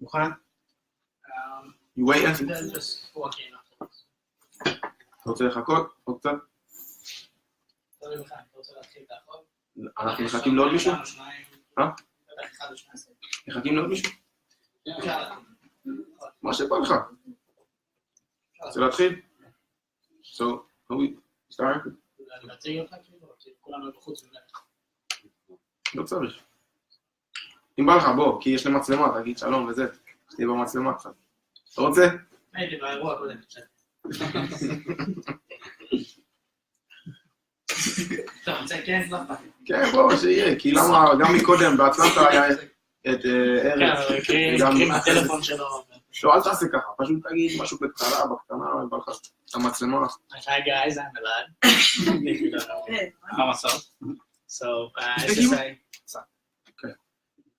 מוכן? You waiting? Just walking afterwards. אתה רוצה לחכות? עוד קצת? תלוי בך, אתה רוצה להתחיל את החוק? אנחנו מחכים לעוד מישהו? בטח אחד או שני עשרה. מחכים לעוד מישהו? מה שבא לך. רוצה להתחיל? So, how we start? אני מציג אותך כאילו, כולנו בחוץ ממך. לא צריך. אם בא לך בוא, כי יש לי מצלמה, תגיד שלום וזה. שתהיה במצלמה קצת. אתה רוצה? הייתי באירוע קודם. טוב, רוצה כן? לא אכפת. כן, בוא, שיהיה. כי למה, גם מקודם, באטלנטה היה את ארץ. כן, הקרים הטלפון שלו. לא, אל תעשה ככה, פשוט תגיד משהו בקטנה, בא לך את המצלמה. Hi guys, I'm Elad. If you don't know. I'm myself. So, SSI. Okay.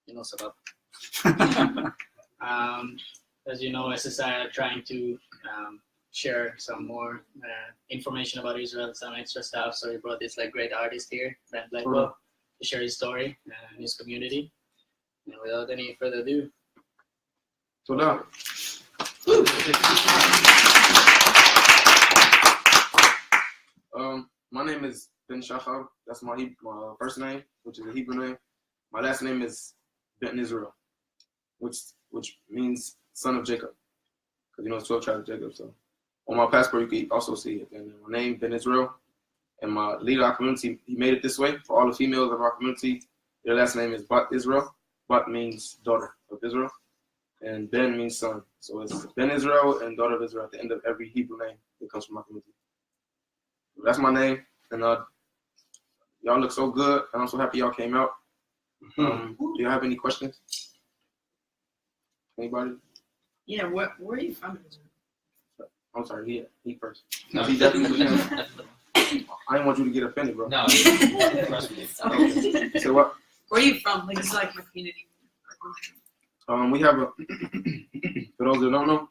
You know, Sabab. As you know, SSI are trying to share some more information about Israel, some extra stuff. So we brought this like great artist here, Ben Blackwell, to share his story and his community. And without any further ado, תודה. My name is Ben Shachar. That's my first name, which is a Hebrew name. My last name is Ben Israel, which means son of Jacob. Because you know it's 12 tribes of Jacob. So on my passport you can also see it. And my name Ben Israel. And my leader of our community, he made it this way for all the females of our community. Their last name is Bat Israel. Bat means daughter of Israel. And Ben means son. So it's Ben Israel and daughter of Israel at the end of every Hebrew name that comes from my community. So that's my name. And y'all look so good. And I'm so happy y'all came out. Do you have any questions? Anybody? Yeah, where are you from? I'm sorry, he first. No, he definitely can. I didn't want you to get offended, bro. no. Okay. So what? Where are you from? Like, it's like my community. We have for those that don't know,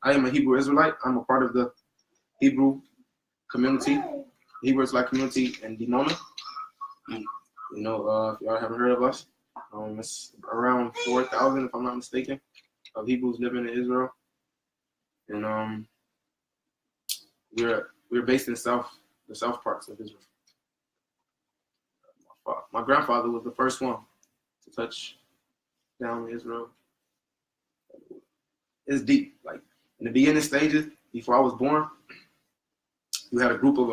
I am a Hebrew Israelite. I'm a part of the Hebrew community, Hebrew Israelite community in Dimona. You know, if y'all haven't heard of us, it's around 4,000, if I'm not mistaken, of Hebrews living in Israel. And we're based in the south parts of Israel. My grandfather was the first one to touch down in Israel. It's deep. Like in the beginning stages, before I was born, you had a group of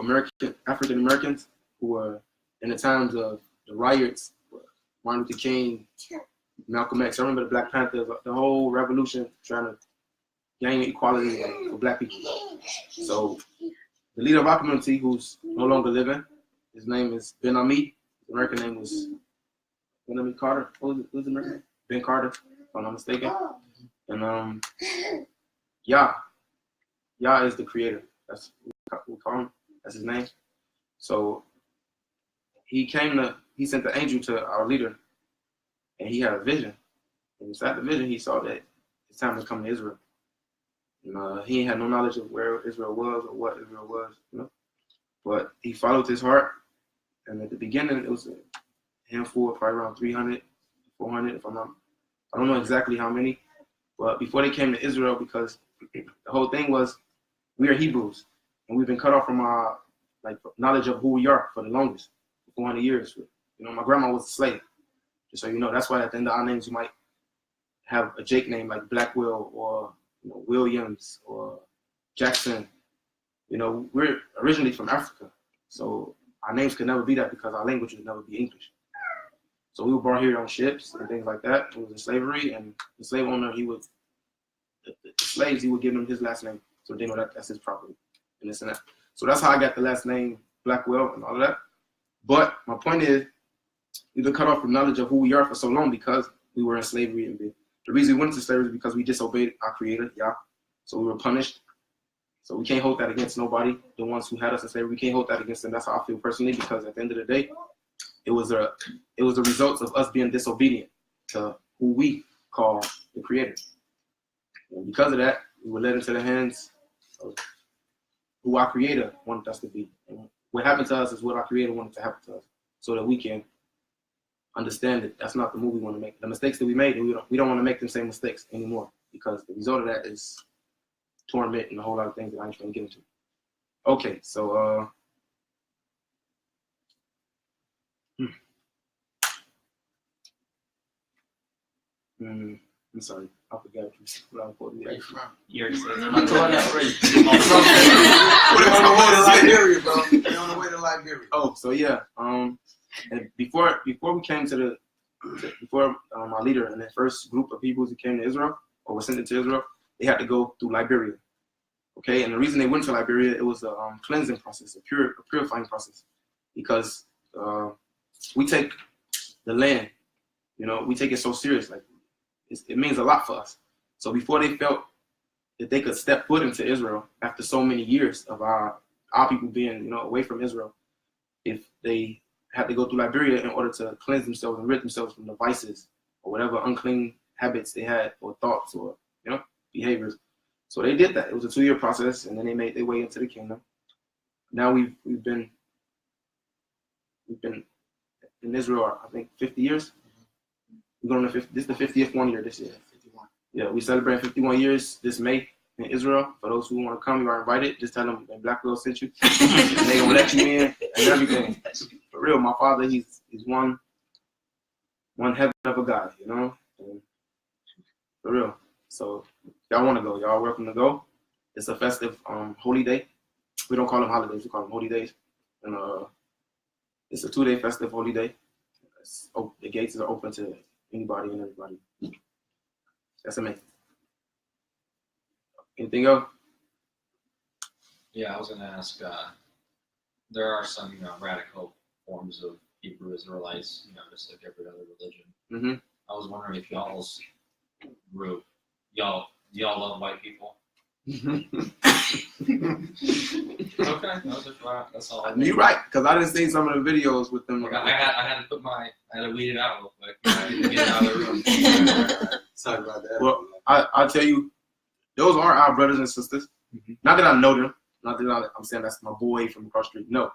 African Americans who were in the times of the riots, Martin Luther King, Malcolm X. I remember the Black Panthers, the whole revolution trying to gain equality for black people. So the leader of our community, who's no longer living, his name is Ben Ami. His American name was Ben Ami Carter. Who's the American name? Ben Carter, if I'm not mistaken. And Yah is the creator. That's what we call him. That's his name. So he sent the angel to our leader, and he had a vision. And inside the vision, he saw that it's time to come to Israel. And he had no knowledge of where Israel was or what Israel was, you know. But he followed his heart, and at the beginning, it was a handful, probably around 300, 400, I don't know exactly how many, but before they came to Israel, because the whole thing was, we are Hebrews, and we've been cut off from our knowledge of who we are for the longest, 400 years. You know, my grandma was a slave, just so you know. That's why at the end of our names, you might have a Jake name like Blackwell or Williams or Jackson. You know, we're originally from Africa, so our names could never be that because our language would never be English. So we were born here on ships and things like that. It was in slavery, and the slave owner, the slaves, he would give them his last name, so they know that that's his property and this and that. So that's how I got the last name Blackwell and all of that. But my point is, we've been cut off from knowledge of who we are for so long because we were in slavery, and the reason we went into slavery is because we disobeyed our Creator, Yah. So we were punished. So we can't hold that against nobody. The ones who had us in slavery, we can't hold that against them. That's how I feel personally, because at the end of the day, it was a result of us being disobedient to who we call the Creator. And because of that, we were led into the hands of who our Creator wanted us to be. And what happened to us is what our Creator wanted to happen to us, so that we can understand that that's not the move we want to make. The mistakes that we made, we don't want to make them same mistakes anymore, because the result of that is torment and a whole lot of things that I ain't going to get into. Okay, so I'm sorry, I forgot what I was supposed to be asking. You already said it. I told you that already. We're on the way to Liberia, bro. We're on the way to Liberia. Oh, so yeah. And before we came to our leader and the first group of people who came to Israel or were sent into Israel, they had to go through Liberia. Okay, and the reason they went to Liberia, it was a cleansing process, a purifying process, because we take the land, we take it so serious. Like it means a lot for us. So before they felt that they could step foot into Israel after so many years of our people being away from Israel, if they had to go through Liberia in order to cleanse themselves and rid themselves from the vices or whatever unclean habits they had or thoughts or behaviors. So they did that. It was a 2-year process, and then they made their way into the kingdom. Now we've been in Israel, I think 50 years. We're going to this is the 50th one year this year. 51. Yeah, we celebrate 51 years this May in Israel. For those who want to come, you are invited. Just tell them that Blackwell sent you, and they gonna let you in and everything. For real, my father, he's one heaven of a God, and for real. So y'all want to go? Y'all welcome to go. It's a festive holy day. We don't call them holidays. We call them holy days. And it's a 2-day festive holy day. The gates are open to anybody and everybody. That's amazing. Anything else? Yeah, I was going to ask. There are some, radical forms of Hebrew Israelites, just like every other religion. Mm-hmm. I was wondering if y'all's group, y'all love white people. Okay, that's all. You're right, because I didn't see some of the videos with them. I had to weed it out real quick. I had to get it out of the room. Sorry about that. Well, I'll tell you, those are our brothers and sisters. Mm-hmm. Not that I know them. Not that I'm saying that's my boy from across the street. No.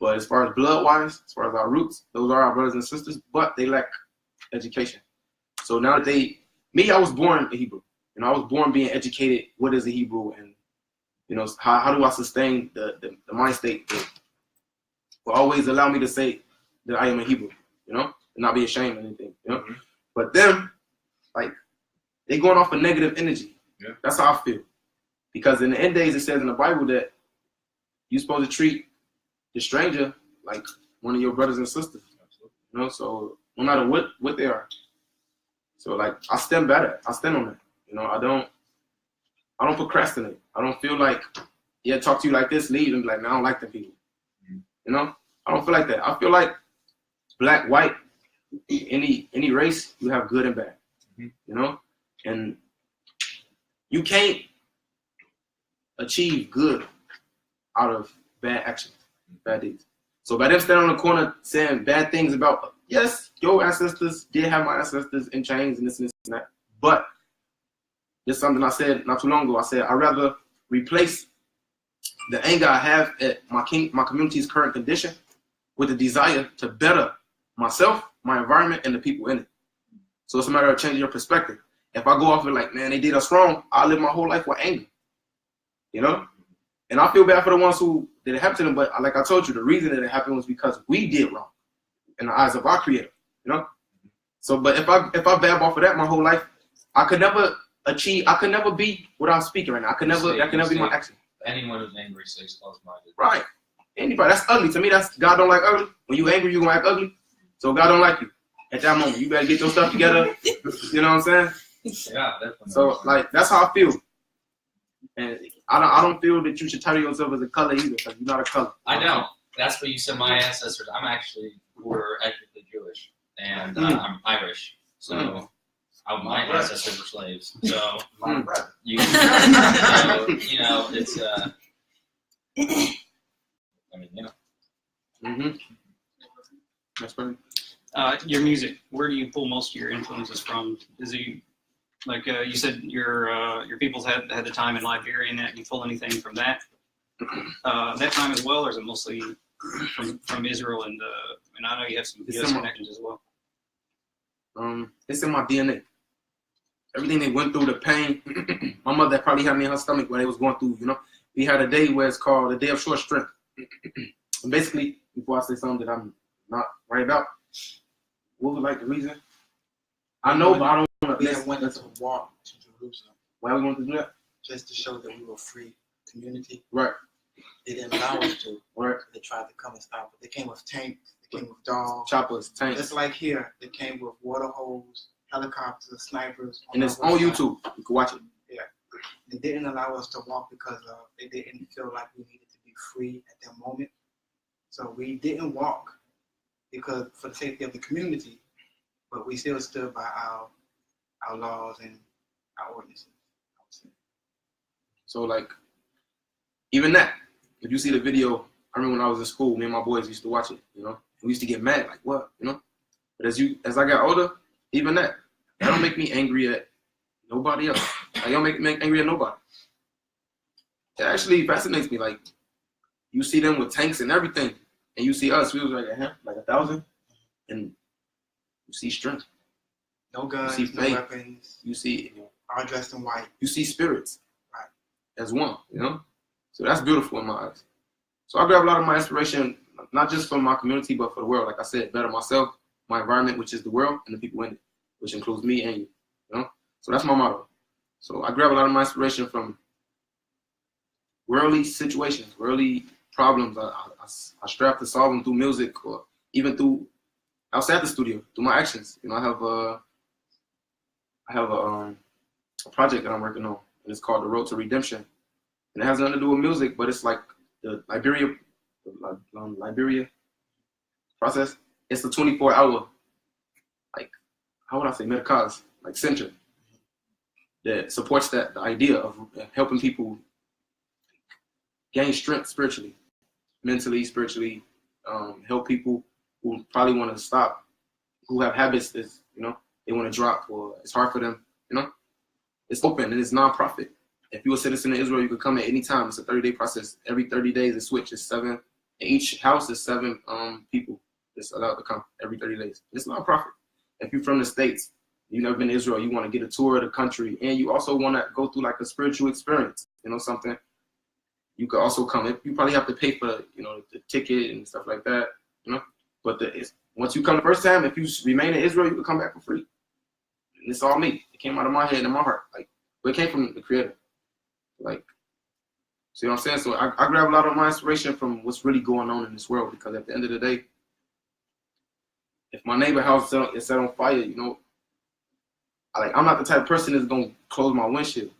But as far as blood-wise, as far as our roots, those are our brothers and sisters, but they lack education. So now that I was born a Hebrew. I was born being educated. What is a Hebrew, and how do I sustain the mind state that will always allow me to say that I am a Hebrew, and not be ashamed or anything, Mm-hmm. But them, they going off of negative energy. Yeah. That's how I feel, because in the end days it says in the Bible that you're supposed to treat the stranger like one of your brothers and sisters. Absolutely. So no matter what they are. So I stand by that. I stand on that. I don't procrastinate. I don't feel like, talk to you like this, leave, and be like, man, I don't like them people. Mm-hmm. I don't feel like that. I feel like black, white, any race, you have good and bad. Mm-hmm. And you can't achieve good out of bad actions, bad deeds. So by them standing on the corner saying bad things about, yes, your ancestors did have my ancestors in chains and this and that, but there's something I said not too long ago. I said I'd rather replace the anger I have at my community's current condition with the desire to better myself, my environment, and the people in it. So it's a matter of changing your perspective. If I go off of man, they did us wrong, I live my whole life with anger. And I feel bad for the ones who did it happen to them, but like I told you, the reason that it happened was because we did wrong in the eyes of our Creator. So, but if I bab off of that my whole life, I could never be what I'm speaking right now. That could never be my action. Anyone who's angry stays close-minded. Right. Anybody. That's ugly. To me, God don't like ugly. When you angry, you gonna act ugly. So God don't like you. At that moment, you better get your stuff together. You know what I'm saying? Yeah, definitely. So that's how I feel. And I don't feel that you should title yourself as a color either, because you're not a color. I know. That's what you said. My ancestors. I'm actually we're ethnically Jewish, and I'm Irish. So. My ancestors were slaves, so it's Mm-hmm. That's funny. Your music, where do you pull most of your influences from? Is it you said your peoples had the time in Liberia, and that you pull anything from that time as well, or is it mostly from Israel and I know you have some US connections as well? It's in my DNA. Everything they went through, the pain. My mother probably had me in her stomach when they was going through, you know. We had a day where it's called the Day of Short Strength. And basically, before I say something that I'm not right about, what was like the reason? I know, but I don't want We to. had wanted to walk to Jerusalem Why we want to do that? just to show that we were a free community. Right. They didn't allow us to. Right. They tried to come and stop us. They came with tanks. They came with dogs. Choppers, tanks. Just like here, they came with water hose, helicopters, snipers. And it's our on side. YouTube. You can watch it. They didn't allow us to walk because they didn't feel like we needed to be free at that moment. So we didn't walk because for the safety of the community, but we still stood by our laws and our ordinances. I would say. So like, even that, if you see the video, I remember when I was in school, me and my boys used to watch it, you know. We used to get mad, like what, you know? But as I got older, even that don't make me angry at nobody else. Like, don't make me angry at nobody. It actually fascinates me. Like, you see them with tanks and everything, and you see us, we was like 1,000, and you see strength. No guns, You see no faith. weapons, You see, all dressed in white. you see spirits, Right. as one, you know. So that's beautiful in my eyes. So I grab a lot of my inspiration, not just from my community, but for the world. Like I said, better myself, my environment, which is the world, and the people in it, which includes me and you, you know. So that's my motto. So I grab a lot of my inspiration from worldly situations, worldly problems. I strive to solve them through music or even through outside the studio, through my actions. You know, I have a project that I'm working on, and it's called The Road to Redemption. And it has nothing to do with music, but it's like the Liberia process. It's the 24-hour, like, how would I say, Metacause, like center that supports the idea of helping people gain strength spiritually, mentally, spiritually, help people who probably want to stop, who have habits that, you know, they want to drop or it's hard for them, you know. It's open and it's non-profit. If you're a citizen of Israel, you can come at any time. It's a 30-day process. Every 30 days, it switches. 7. Each house is 7 people that's allowed to come every 30 days. It's non-profit. If you're from the States, you've never been to Israel, you want to get a tour of the country, and you also want to go through like a spiritual experience, you know, something, you could also come. You probably have to pay for, you know, the ticket and stuff like that, you know. But once you come the first time, if you remain in Israel, you can come back for free. And it's all me. It came out of my head and my heart. Like, but it came from the Creator. Like, see what I'm saying? So I grab a lot of my inspiration from what's really going on in this world, because at the end of the day, if my neighbor house is set on fire, you know, I'm not the type of person that's gonna close my windshield,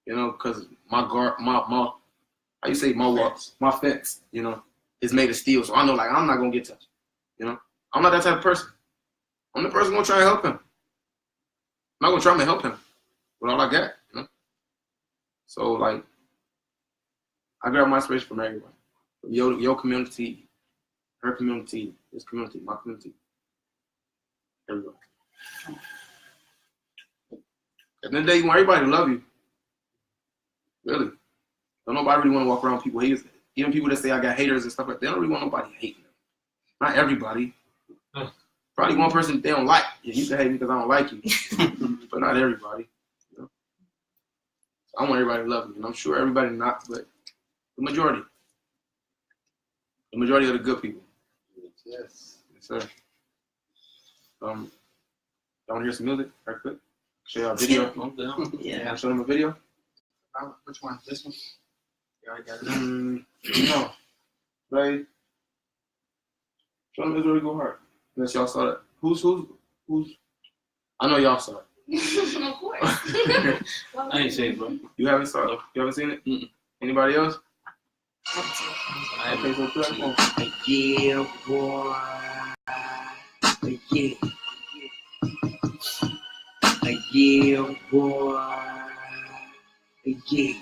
you know, because my how you say, my fence, you know, is made of steel, so I know, like, I'm not gonna get touched, you know. I'm not that type of person. I'm the person gonna try to help him. I'm not gonna try to help him with all I got, you know. So, like, I grab my inspiration from everyone, from your community, her community, this community, my community, everyone. At the end of the day, you want everybody to love you. Really. Don't nobody really want to walk around with people haters. Even people that say I got haters and stuff like that, they don't really want nobody hating them. Not everybody. Probably one person they don't like. Yeah, you can hate me because I don't like you. But not everybody. You know? So I want everybody to love me. And I'm sure everybody not, but the majority. The majority of the good people. Yes. Yes, sir. Y'all want to hear some music right quick? Show y'all a video. Yeah. Show them a video. Which one? This one? You already got it. No. Right. Show them Israel Go Hard. Unless y'all saw that. Who's? I know y'all saw it. Of course. I ain't say it, bro. You haven't saw it? You haven't seen it? Mm-mm. Anybody else? I Okay, so play it. Yeah, boy. Yeah. Yeah, boy. Yeah.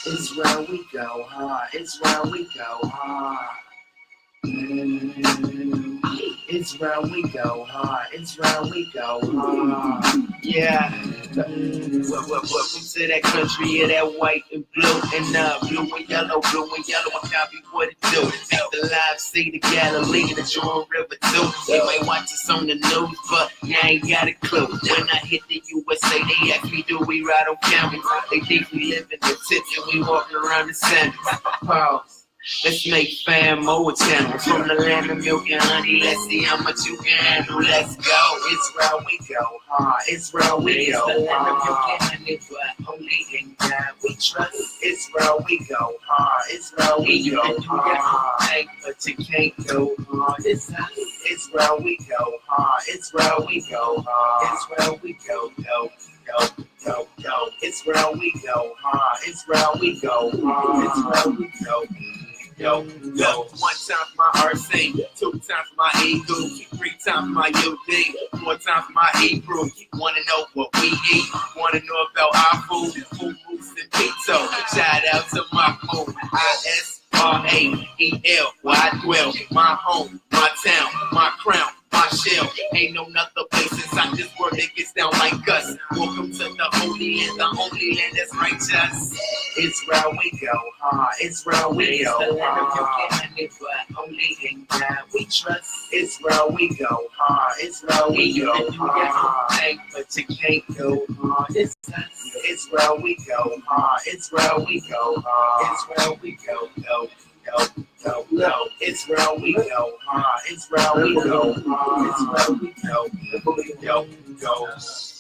It's where we go hard. It's where we go hard. It's where we go hard. It's where we go hard. Yeah. Welcome to that country of that white and blue and blue and yellow, and copy what it do. Make the live see the Galilee, the Jordan River too. You may watch us on the news, but you ain't got a clue. When I hit the USA, they ask me, do we ride on cameras? They think we live in the tips and we walking around the sandals. Pause. Let's make fam more channel. From the land of milk and honey, let's see how much you can handle. Let's go. Israel, we go hard. Israel, we go hard. The land of milk and honey, but only in God we trust. Israel, we go hard. Israel, we go hard. But you can't go hard. Israel, we go hard. Israel, we go hard. Israel, we go, go. Israel, we go hard. Israel, we go hard. Israel, we go. Yo, 1 time for my RC, 2 times for my eagle, 3 times for my UD, 4 times for my Hebrew. Wanna know what we eat? Wanna know about our food? Food, roots, and pizza. Shout out to my home, ISRAEL, where I dwell. My home, my town, my crown, my shell. Ain't no other place inside this world that gets down like us. Welcome to the Holy Land, the only land that's righteous. Israel, we go hard. Israel, we go hard. But only in God we trust. Israel, we go hard. Israel, we go hard. But you can't go hard. Israel, we go hard. Israel, we go hard. Israel, we go, go. Israel, we go hard. Israel, we go hard. Israel, we go, go.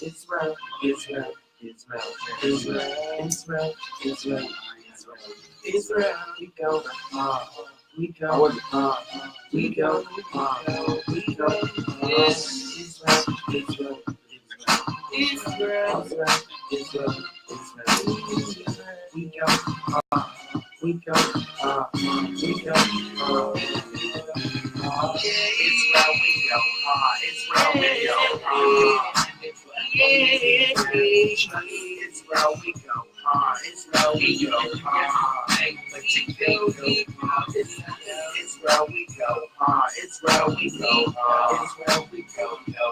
Israel, Israel, Israel, Israel, Israel, Israel, Israel, we go hard. We go hard. We go hard. We go hard. Israel, Israel, Israel, Israel, Israel, we go hard. We go hard. We go hard. Israel, we go hard. Israel, we go hard. Israel, we go hard. Israel, we go hard. But you can't go hard. Israel, we go hard. Israel, we go hard. Israel, we go, go.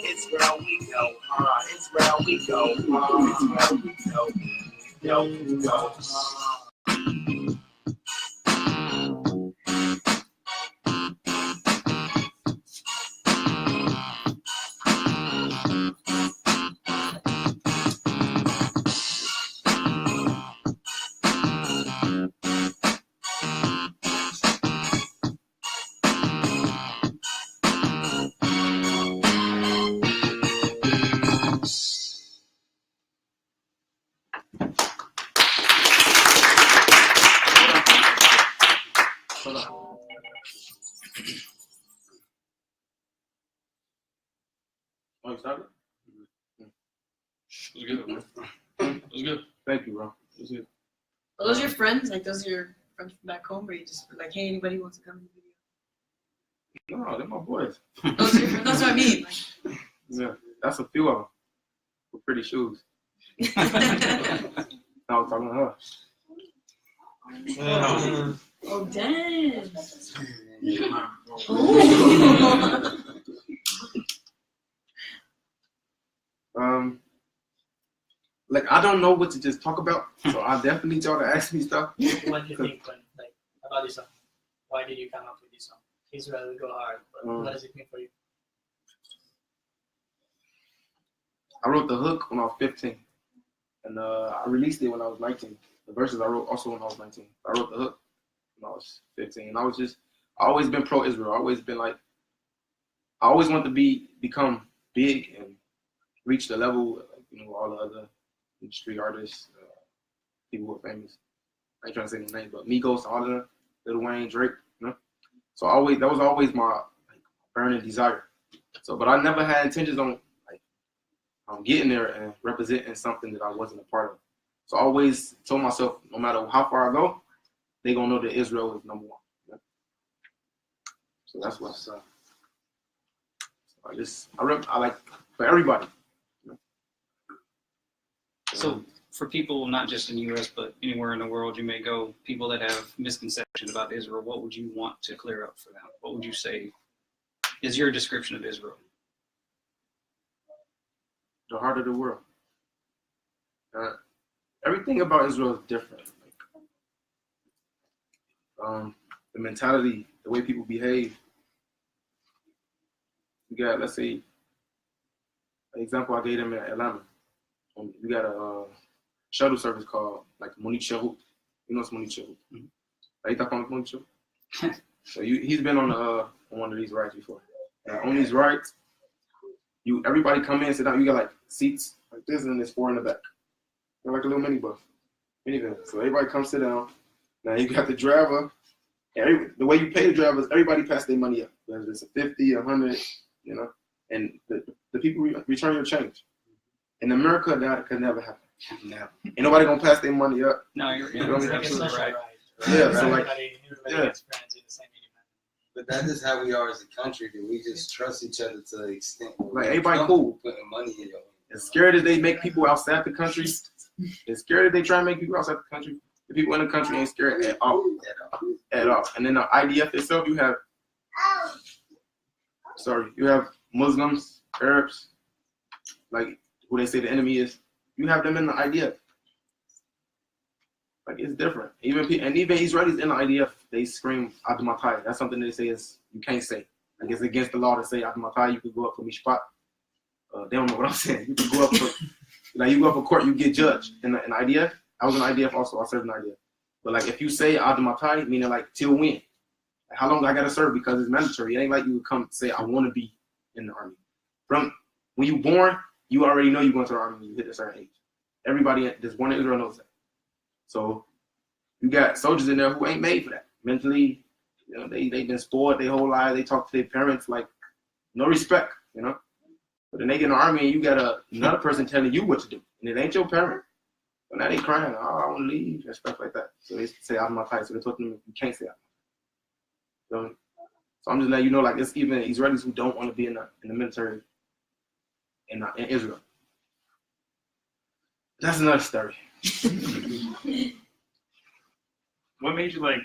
Israel, we go hard. Israel, we go hard. Israel, we go. Go. Oh, you started? It was good, man. It was good. Thank you, bro. It was good. Are those your friends? Like, those are your friends from back home? Or you just like, hey, anybody wants to come in the video? No, they're my boys. Those are your friends? That's what I mean. Like, Yeah, that's a few of them with pretty shoes. I was talking to her. oh, damn. Like I don't know what to just talk about, so I definitely need y'all to ask me stuff. What do you think like about this song? Why did you come up with this song? Israel will go hard, but what does it mean for you? I wrote the hook when I was 15, and I released it when I was 19. The verses I wrote also when I was 19. I wrote the hook when I was 15, and I always been pro-Israel. I always been like, I always want to become big and reach the level, all the other industry artists, people who are famous. I ain't trying to say no names, but Migos, all of them, Lil Wayne, Drake, So that was always my burning desire. So, but I never had intentions on getting there and representing something that I wasn't a part of. So I always told myself, no matter how far I go, they gonna know that Israel is number one. So that's what's I like for everybody. So for people not just in the U.S. but anywhere in the world you may go, people that have misconceptions about Israel, what would you want to clear up for them? What would you say is your description of Israel? the heart of the world. Everything about Israel is different. Like, the mentality, the way people behave. You got, let's say, an example I gave them in Atlanta. We got a shuttle service called like Monique Cherut. You know what's Monique Cherut? Are you talking about Monique Cherut? So he's been on one of these rides before. On these rides, everybody come in, sit down. You got like seats like this, and there's 4 in the back. They're like a little minivan. So everybody come sit down. Now you got the driver. The way you pay the drivers, everybody pass their money up. Whether it's a 50, 100, you know, and the people return your change. In America, that could never happen. Never. Ain't nobody gonna pass their money up. No, you're absolutely right. Yeah, so like, But that is how we are as a country. That we just trust each other to the extent where like everybody cool. Putting money in your. As scared as they make people outside the country, as scared as they try to make people outside the country, the people in the country ain't scared at all. At all. And then the IDF itself, you have Muslims, Arabs, like who they say the enemy is. You have them in the IDF. Like it's different. Even Israelis in the IDF, they scream Ad Matai. That's something they say is you can't say. Like it's against the law to say Ad Matai. You could go up for mishpat. They don't know what I'm saying. You can go up for you go up for court, you get judged in the IDF. I was in IDF also. I served in IDF. But like if you say Ad Matai, meaning like till when? Like, how long do I gotta serve because it's mandatory? It ain't like you would come say I want to be in the army. From when you born, you already know you're going to the army when you hit a certain age. Everybody that's born in Israel knows that. So you got soldiers in there who ain't made for that. Mentally, you know, they've been spoiled their whole life. They talk to their parents like no respect, you know. But then they get in the army and you got another person telling you what to do. And it ain't your parent. But now they crying, oh, I want to leave and stuff like that. So they say I'm not tight. So they told them you can't say I'm not tight. So I'm just letting you know, like it's even Israelis who don't want to be in the military in Israel. That's another story. What made you like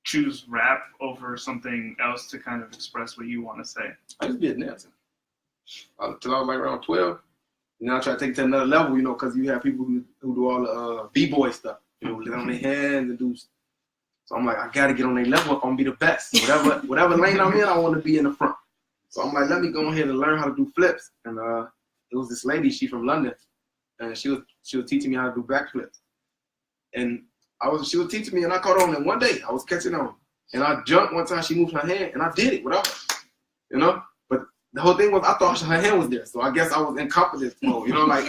choose rap over something else to kind of express what you want to say? I used to be a dancer until I was like around 12. And then I try to take it to another level, you know, because you have people who do all the b-boy stuff, you know, get on their hands and do. So I'm like, I gotta get on their level if I'm gonna be the best. So whatever lane I'm in, I want to be in the front. So I'm like, let me go ahead and learn how to do flips. And it was this lady, she from London, and she was teaching me how to do backflips. And she was teaching me, and I caught on. And one day I was catching on, and I jumped one time. She moved her hand, and I did it without her, you know. But the whole thing was, I thought her hand was there, so I guess I was in confidence mode, you know, like.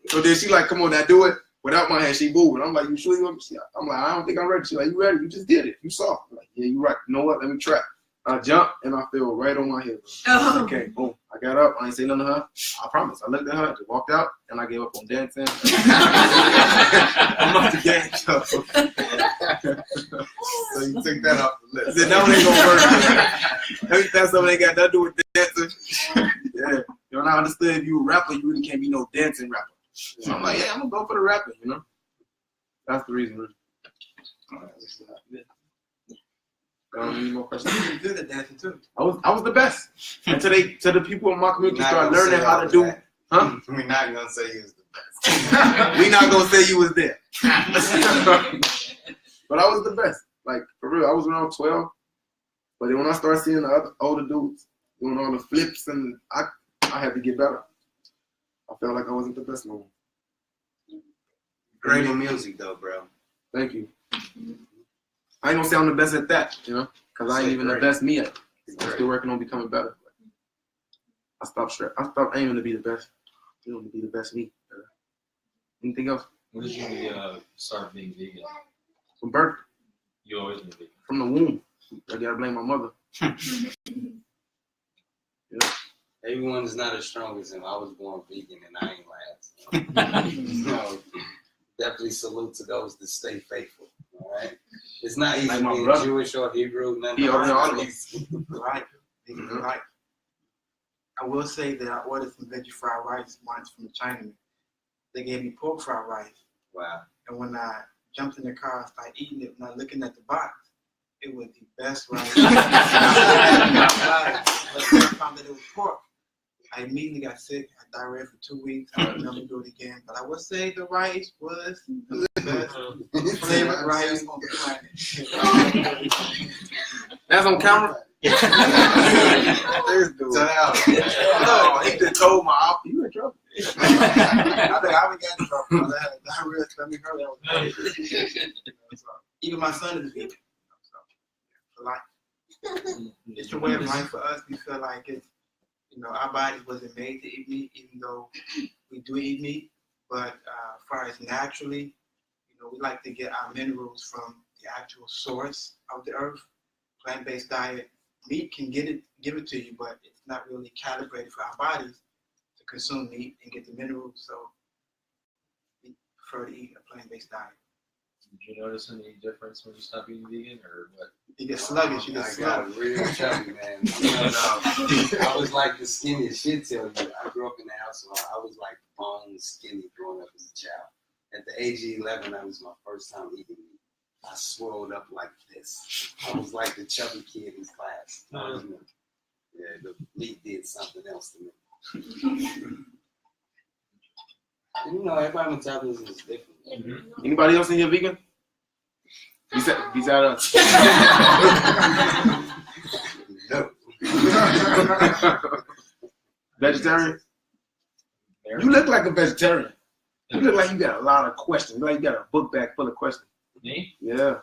So then she like, come on, now do it without my hand. She moved, and I'm like, you sure you want me? I'm like, I don't think I'm ready. She's like, you ready? You just did it. You saw. I'm like, yeah, you right. You know what? Let me try. I jumped, and I fell right on my head. Oh. Okay, boom. I got up. I ain't say nothing to her. I promise. I looked at her, just walked out, and I gave up on dancing. I'm not the game, so. So you took that off the list. That one ain't gonna work. Everything something ain't got nothing to do with dancing. Yeah. You know, I understood if you a rapper, you really can't be no dancing rapper. So I'm like, yeah, I'm gonna go for the rapping, you know? That's the reason. Really. Any more questions? You were good at dancing too. I was the best. Until the people in my community started learning how to do. Huh? We're not gonna say you was the best. We not gonna say you was there. But I was the best. Like for real, I was around 12. But then when I started seeing the other older dudes doing all the flips, and I had to get better. I felt like I wasn't the best no more. Great in music though, bro. Thank you. I ain't gonna say I'm the best at that, you know, because I ain't even the best me yet. I'm still working on becoming better. I stopped aiming to be the best. You know, to be the best me. Anything else? When did you start being vegan? From birth. You always been vegan? From the womb. I gotta blame my mother. Yeah. Everyone's not as strong as him. I was born vegan and I ain't last. So, definitely salute to those that stay faithful. All right. It's not easy like being brother. Jewish or Hebrew. Right. Right. I will say that I ordered some veggie fried rice once from the Chinaman. They gave me pork fried rice. Wow. And when I jumped in the car and started eating it, when I looking at the box, it was the best rice. But when I found that it was pork, I immediately got sick. I had diarrhea for 2 weeks. I would never do it again. But I would say the rice was the best flavored rice on the planet. That's on camera. This dude. No, he just told my op. You in trouble. I think I would get in trouble. I had diarrhea. Let me hurry up. So, even my son is vegan. So, for life. It's a way of life for us. We feel like it's, our body wasn't made to eat meat, even though we do eat meat. But as far as naturally, we like to get our minerals from the actual source of the earth. Plant-based diet, meat can give it to you, but it's not really calibrated for our bodies to consume meat and get the minerals. So we prefer to eat a plant-based diet. Did you notice any difference when you stopped eating vegan, or what? You get sluggish. You get sluggish. Got real chubby, man. I was like the skinniest. Shit, tell you. I grew up in the house, so I was like bone skinny growing up as a child. At the age of 11, that was my first time eating meat. I swelled up like this. I was like the chubby kid in class. Yeah, the meat did something else to me. And, everybody's metabolism is different. Anybody else in here vegan? Besides us. No. Vegetarian? You look like a vegetarian. You look like you got a lot of questions. Like you got a book bag full of questions. Me? Yeah.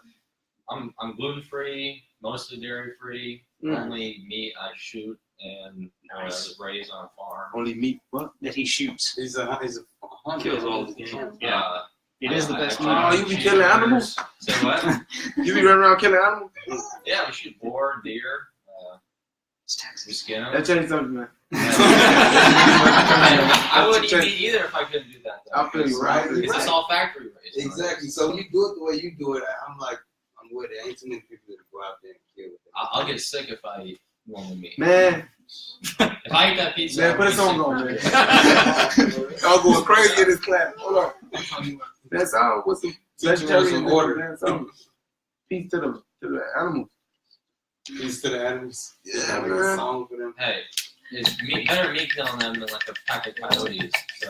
I'm gluten free, mostly dairy free. Only meat I shoot, and I was raised on a farm. Only meat? What? That he shoots. He's a hunter. Kills all the game. Yeah. It is the best meat. Oh, you be killing animals? Say what? You be running around killing animals? Yeah, we shoot boar, deer. We skin them. That changed something, man. I wouldn't eat meat either if I couldn't do that. I feel you, right? Because it's all factory raised. Exactly. So when you do it the way you do it, I'm with it. Ain't too many people that go out there and kill it. I'll get sick if I eat normal meat. Man. If I eat that pizza, Man, put a song on, man. Y'all going crazy in this class. Hold on. That's all with some vegetarian order. Peace to the animals. Peace to the animals. Yeah, make man. a song for them. Hey, it's better me killing them than like a pack of coyotes. So,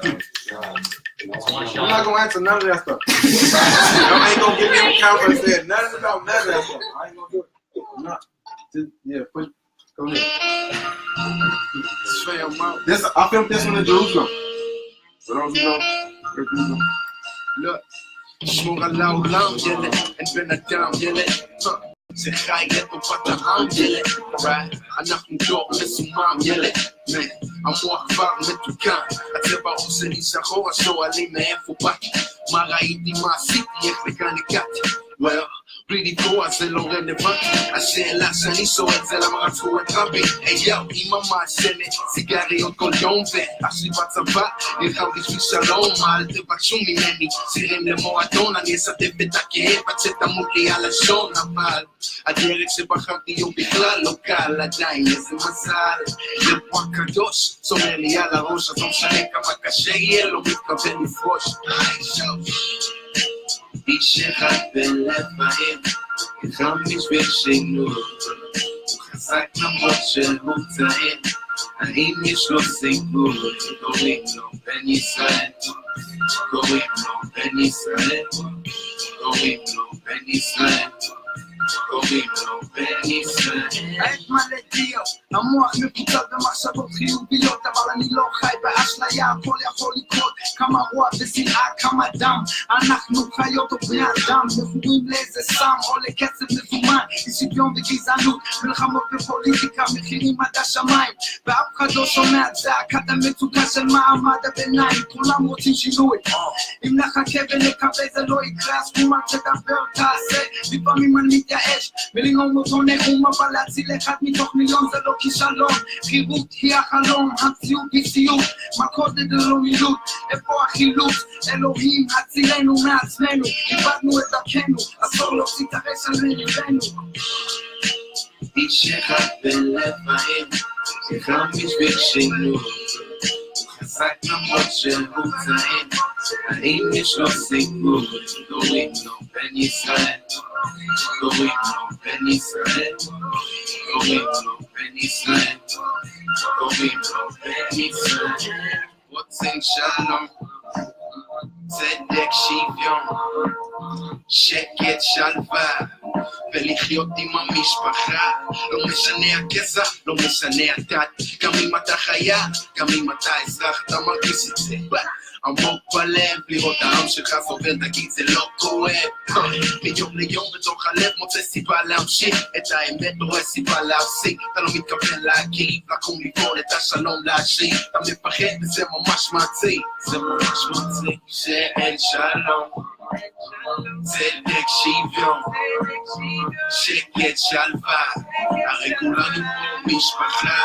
it's one I'm shot. not gonna answer none of that stuff. Y'all ain't gonna give me a camera and say nothing about none of that stuff. I ain't gonna do it. I'm not. Just, push. Go ahead. This, I filmed this one in Jerusalem. For those who know, look. שמור על העולם ילד, אין בן אדם ילד, זה חי לטובת העם ילד, אנחנו דור מסומם ילד, המוח כבר מתוקן, הצבע עושה לי שחור, השואלים מאיפה באתי, מה ראיתי, מה עשיתי, איך לכאן הגעתי, בלי לקרוא זה לא רלוונטי, השאלה שאני שואל זה למה רצחו את רבין, יאו, אמא מעשנת, סיגריות כל יום, ואח שלי בצבא, נלחם בשביל שלום, אל תבקשו ממני, סירים למועדון, אני אסתף את הכאב, עד שתמות לי הלשון, אבל הדרך שבחרתי הוא בכלל לא קל, עדיין איזה מזל, לפה הקדוש, שומר לי על הראש, אז לא משנה כמה קשה יהיה, לא מתכוון לפרוש, איש אחד בלב מהיר, נלחם בשביל שינוי, הוא חזק למרות שהוא צעיר, האם יש לו סיפור, קוראים לו בן ישראל, קוראים לו בן ישראל, קוראים לו בן ישראל, קוראים לו בן ישראל. העת מלא דיו, המוח מקוצר במחשבות חיוביות, אבל אני לא חי באשליה, הכל יכול לקרות, כמה רוע ושנאה, כמה דם, אנחנו חיות או בני אדם, מכורים לאיזה סם או לקצב מזומן, שוויון וגזענות, מלחמות בפוליטיקה, מחירים עד השמיים, ואף אחד לא שומע זעקת המצוקה של מעמד הביניים, כולם רוצים שינוי, אם נחכה ונקווה זה לא יקרה, אז כלומר שדבר תעשה, לפעמים אני מתייאש, ולנאום אותו נאום, אבל להציל אחד מתוך מיליון זה לא כישלון, חירות היא החלום, המציאות היא סיוט, מכות ללא מילות, איפה החילוץ, אלוהים הצילנו מעצמנו, איבדנו את דרכנו, אסור להוציא את הרס על מריבנו. איש אחד בלב מהיר, נלחם בשביל שינוי, חזק למרות שהוא צעיר, האם יש לו סיפור, קוראים לו בן ישראל, קוראים לו בן ישראל, קוראים לו בן ישראל, רוצים שלום, צדק שוויון, שקט שלווה, ולחיות עם המשפחה. לא משנה הגזע, לא משנה הדת, גם אם אתה חיה, גם אם אתה אזרח, אתה מרגיש את זה עמוק בלב, לראות העם שלך סובל, תגיד זה לא כואב. מיום ליום בתוך הלב מוצא סיבה להמשיך, את האמת לא רואה סיבה להפסיק. אתה לא מתכוון להגיב, לקום לפעול את השלום להשיב. אתה מפחד וזה ממש מעציב, זה ממש מעציב. שאין שלום, צדק שוויון, שקט שלווה, הרי כולנו פה משפחה.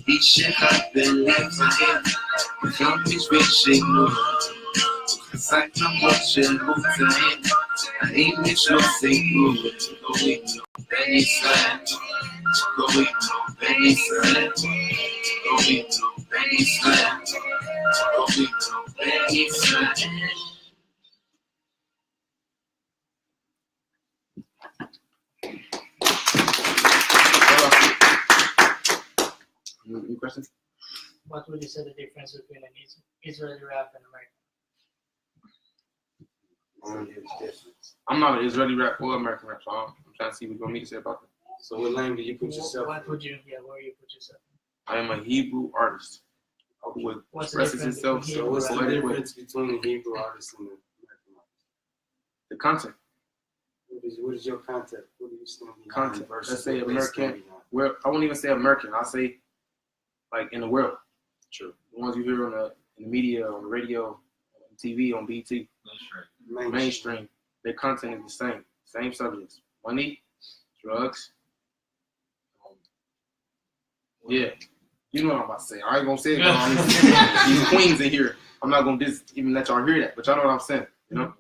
איש אחד בלב זהב, גם בשביל שינוי, חזק למרות של מובטעים, האם יש לו סיכוי? קוראים לו בן ישראל, קוראים לו בן ישראל, קוראים לו בן ישראל, קוראים לו בן ישראל. Any questions? What would you say the difference between an Israeli rap and American? I'm not an Israeli rap or American rap, so I'm trying to see what you want me to say about that. So what lane do you put yourself What in? would you, where you put yourself? I am a Hebrew artist who What's the expresses difference himself. between So what's the poetic way. difference between the Hebrew artist and the American artist? The content. What is your content? What do you stand behind? Content. Versus Let's say what they American. stand behind? Well, I won't even say American. I'll say like in the world. True. The ones you hear in the media, on the radio, on TV, on BT. Mainstream. Their content is the same subjects: money, drugs. Yeah, you know what I'm about to say. I ain't gonna say it. These queens in here. I'm not gonna even let y'all hear that, but y'all know what I'm saying. You know,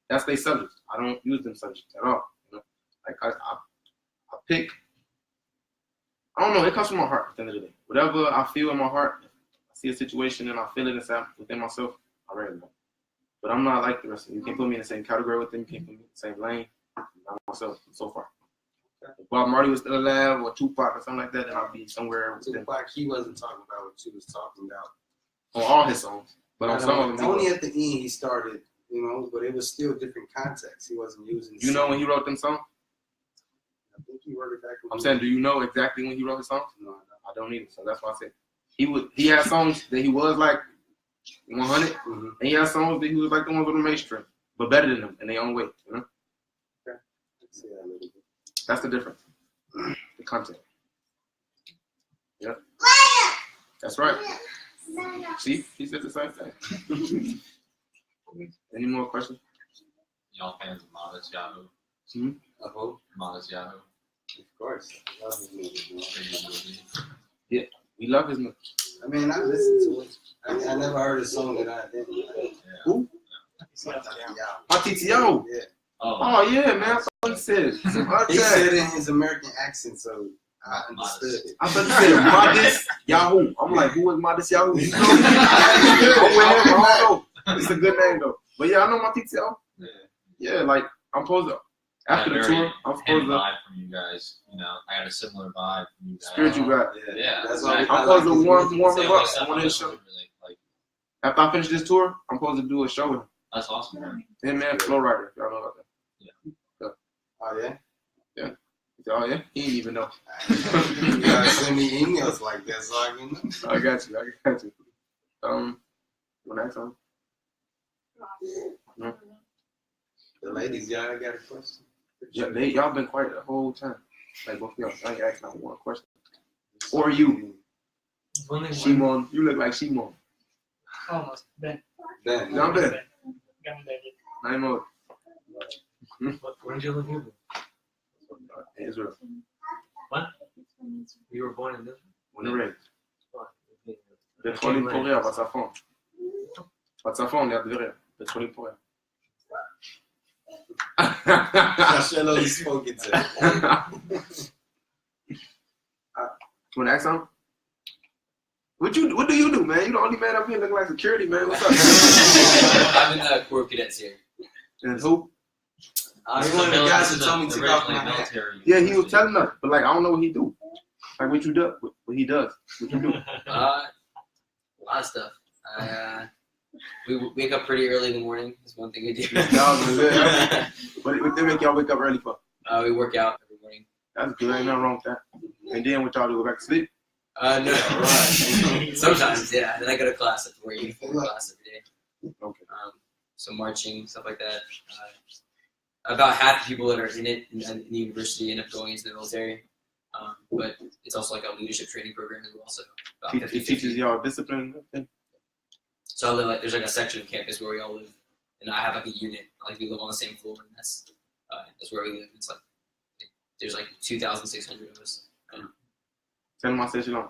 that's their subjects. I don't use them subjects at all. You know, like I pick. I don't know. It comes from my heart at the end of the day. Whatever I feel in my heart, I see a situation and I feel it inside within myself. I write it down. But I'm not like the rest of them. You can't put me in the same category with them. You can't put me in the same lane. I'm myself so far. If Bob Marley was still alive or Tupac or something like that, then I'll be somewhere with them. Tupac, he wasn't talking about what you was talking about. On all his songs. But on some of them, only at the end he started, you know, but it was still different context. He wasn't using. You know when he wrote them songs? I think he wrote it back. I'm saying, do you know exactly when he wrote his songs? No, I don't either. So that's why I said he had songs that he was like 100, and he had songs that he was like the ones with the mainstream, but better than them in their own way. You know? Okay. I see that a little bit. That's the difference. The content. Yep. That's right. See, he said the same thing. Any more questions? Y'all fans of Modest Yahoo? Of who? Modest Yahoo. Of course. I love his music. Yeah, we love his music. I mean, I listened to it. I never heard a song that I didn't like. Who? TTO. Yeah. Oh yeah, man. That's what he said. He said it in his American accent, so I understood it. I thought you said Modest Yahoo. I'm like, who is Modest Yahoo? I'm with him. I don't know. It's a good name though. But yeah, I know my TTO. Yeah, like I'm supposed to. After the tour, I'm supposed to. Vibe from you guys. You know, I got a similar vibe from you guys. Spiritual vibe. Yeah. That's exactly. I'm supposed to warm him up. I On his show. After I finish this tour, I'm supposed to do a show with him. That's awesome, man. Him and Flow Rider. Y'all know about that. Yeah. Oh yeah. Yeah. Oh yeah. He didn't even know. You gotta send me emails like that so I can know. I got you. When I time. No. The ladies, y'all got a question? Yeah, y'all been quiet the whole time. Like both of y'all, I ain't asking not one question. Or you, Shimon. You look like Shimon. Almost. Ben. Ben. Yeah, I'm Ben. Gavin David. I know. When did you live here? Israel. What? You were born in Israel? When the rain. Petroli pourrir, בצפון. בצפון, ליד טבריה. petroli pourrir. Marcelo, he spoke it to. You want to ask something? What do you do, man? You the only man up here looking like security, man. What's up? I'm in the Corps of Cadets here. And who? He's one of the guys that told me to take off my hat. Yeah, he was telling us, but like I don't know what he do. Like what you do, what he does, what you do. A lot of stuff. We wake up pretty early in the morning. That's one thing we do. What they make y'all wake up early for? We work out every morning. That's good. Ain't nothing wrong with that. And then what y'all do? Go back to sleep? No. Sometimes, yeah. Then I go to class. I have to wear uniform class every day. Okay. So marching, stuff like that. About half the people that are in it in the university end up going into the military. But it's also like a leadership training program as well. So about It teaches y'all discipline. Okay. So I live there's like a section of campus where we all live, and I have like a unit. Like we live on the same floor, and that's where we live. It's like there's like 2,600 of us. Tell them I said shalom.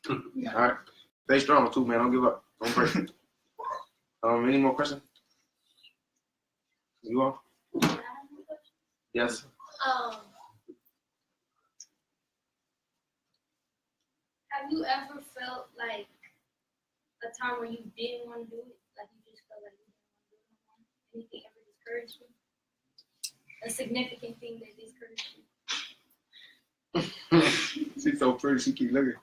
All right. Stay strong too, man. Don't give up. Don't break. Any more questions? You all? Yes. Have you ever felt like a time where you didn't want to do it? Like you just felt like you didn't want to do it? Anything ever discouraged you? A significant thing that discouraged you? She's so pretty. She keep looking.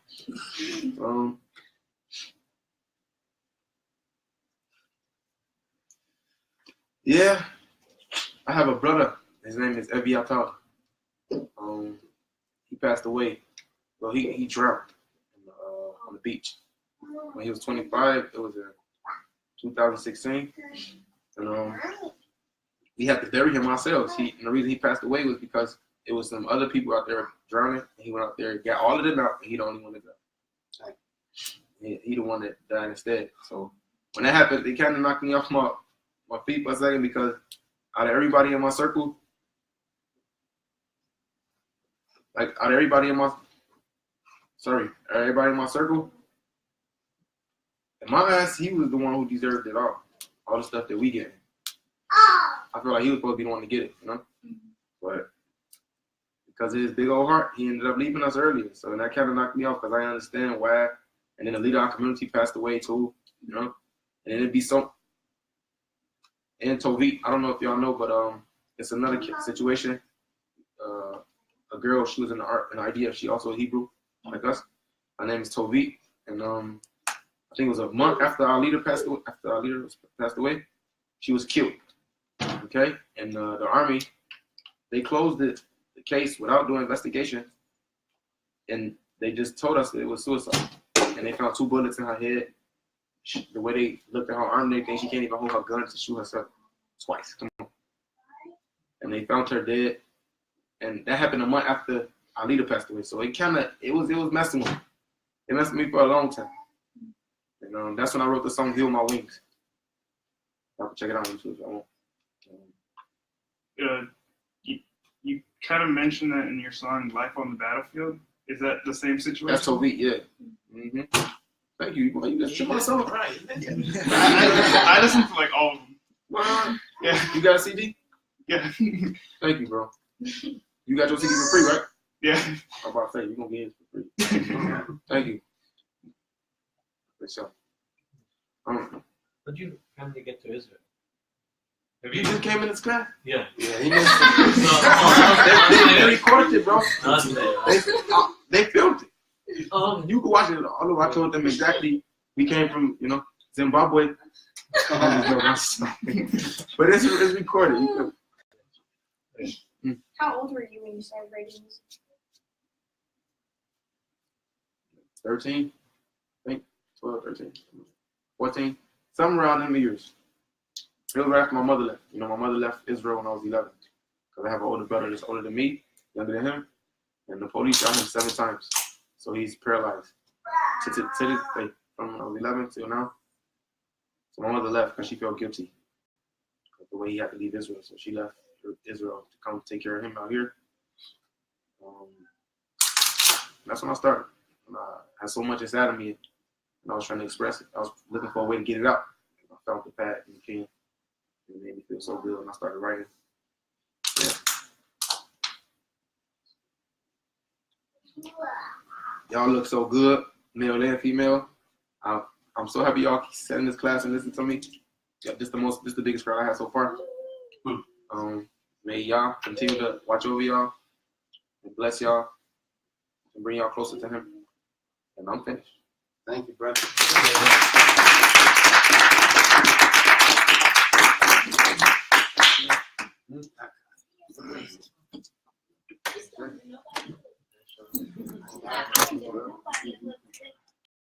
Yeah, I have a brother. His name is Eviatar. He passed away. Well, he drowned on the beach when he was 25. It was in 2016, and we had to bury him ourselves. And the reason he passed away was because it was some other people out there drowning, and he went out there and got all of them out, and he the only one that died. Like, he the one that died instead. So when that happened, it kind of knocked me off my feet for a second, because out of everybody in my circle, everybody in my circle, in my eyes, he was the one who deserved it all the stuff that we get. I feel like he was supposed to be the one to get it, you know? But because of his big old heart, he ended up leaving us earlier. So that kind of knocked me off, because I understand why. And then the leader of our community passed away too, you know? And then it'd be so. And Tovit, I don't know if y'all know, but it's another situation. A girl, she was in the IDF. She also Hebrew, like us. Her name is Tovit, and I think it was a month after our leader passed away. She was killed. Okay, and the army, they closed the case without doing investigation, and they just told us that it was suicide. And they found 2 bullets in her head. The way they looked at her arm, they think she can't even hold her gun to shoot herself twice. Come on. And they found her dead. And that happened a month after our leader passed away. So it was messing with me. It messed with me for a long time. And that's when I wrote the song "Heal My Wings." Y'all can check it out on YouTube if y'all want. You kind of mentioned that in your song "Life on the Battlefield." Is that the same situation? That's Tovit, yeah. Mm-hmm. Thank you. You just took my song. Right. I listen to like all of them. Well, yeah. You got a CD? Yeah. Thank you, bro. You got your CD for free, right? Yeah. I'm about to say, you're going to get it for free. Thank you. For sure. How'd you finally get to Israel? You just came in the sky? Yeah. Yeah, he missed it. They recorded it, bro. They filmed it. You can watch it. Although I told them exactly, we came from, Zimbabwe. But it's recorded. How old were you when you started writing music? 13, I think, 12, 13, 14, somewhere around them years. It was right after my mother left. My mother left Israel when I was 11. Because I have an older brother that's older than me, younger than him. And the police shot him 7 times. So he's paralyzed to this day, from when I was 11 till now. So my mother left because she felt guilty of the way he had to leave Israel. So she left Israel to come take care of him out here. That's when I started. I had so much inside of me, and I was trying to express it. I was looking for a way to get it out. I found the pad and the pen. It made me feel so good when I started writing. Yeah. Y'all look so good, male and female. I'm so happy y'all sat in this class and listened to me. Yeah, this the biggest crowd I had so far. May y'all continue to watch over y'all and bless y'all. and bring y'all closer to Him. And I'm finished. Thank you, brother.